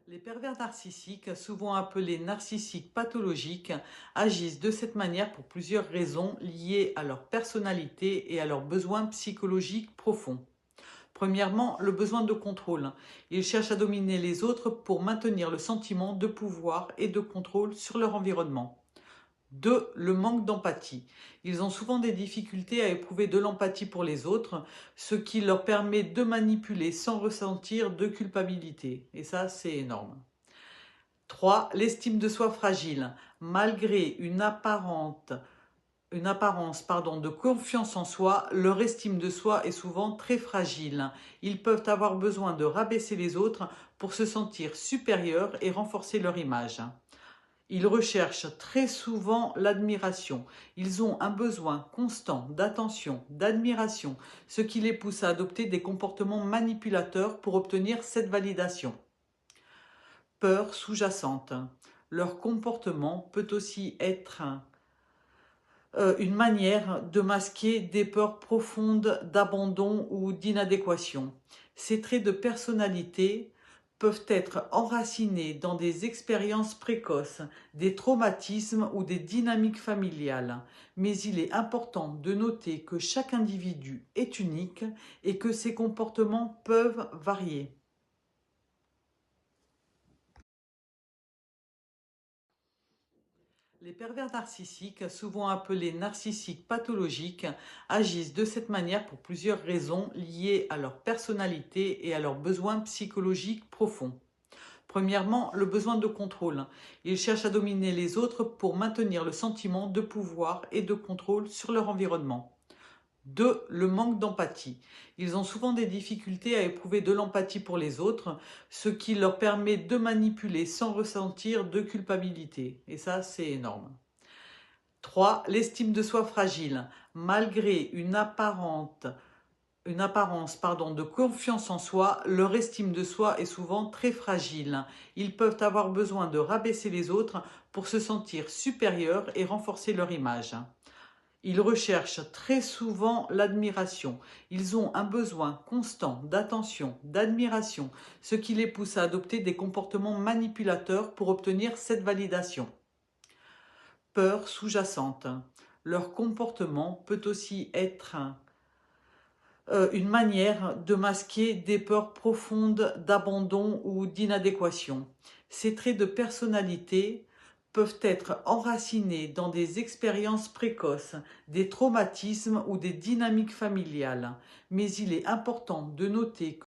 Les pervers narcissiques, souvent appelés narcissiques pathologiques, agissent de cette manière pour plusieurs raisons liées à leur personnalité et à leurs besoins psychologiques profonds. Premièrement, le besoin de contrôle. Ils cherchent à dominer les autres pour maintenir le sentiment de pouvoir et de contrôle sur leur environnement. 2. Le manque d'empathie. Ils ont souvent des difficultés à éprouver de l'empathie pour les autres, ce qui leur permet de manipuler sans ressentir de culpabilité. Et ça, c'est énorme. 3. L'estime de soi fragile. Malgré une apparence de confiance en soi, leur estime de soi est souvent très fragile. Ils peuvent avoir besoin de rabaisser les autres pour se sentir supérieurs et renforcer leur image. Ils recherchent très souvent l'admiration. Ils ont un besoin constant d'attention, d'admiration, ce qui les pousse à adopter des comportements manipulateurs pour obtenir cette validation. Peur sous-jacente. Leur comportement peut aussi être une manière de masquer des peurs profondes d'abandon ou d'inadéquation. Ces traits de personnalité peuvent être enracinés dans des expériences précoces, des traumatismes ou des dynamiques familiales. Mais il est important de noter que chaque individu est unique et que ses comportements peuvent varier. Les pervers narcissiques, souvent appelés narcissiques pathologiques, agissent de cette manière pour plusieurs raisons liées à leur personnalité et à leurs besoins psychologiques profonds. Premièrement, le besoin de contrôle. Ils cherchent à dominer les autres pour maintenir le sentiment de pouvoir et de contrôle sur leur environnement. 2. Le manque d'empathie. Ils ont souvent des difficultés à éprouver de l'empathie pour les autres, ce qui leur permet de manipuler sans ressentir de culpabilité. Et ça, c'est énorme. 3. L'estime de soi fragile. Malgré une apparence de confiance en soi, leur estime de soi est souvent très fragile. Ils peuvent avoir besoin de rabaisser les autres pour se sentir supérieurs et renforcer leur image. Ils recherchent très souvent l'admiration. Ils ont un besoin constant d'attention, d'admiration, ce qui les pousse à adopter des comportements manipulateurs pour obtenir cette validation. Peur sous-jacente. Leur comportement peut aussi être une manière de masquer des peurs profondes d'abandon ou d'inadéquation. Ces traits de personnalité peuvent être enracinés dans des expériences précoces, des traumatismes ou des dynamiques familiales. Mais il est important de noter que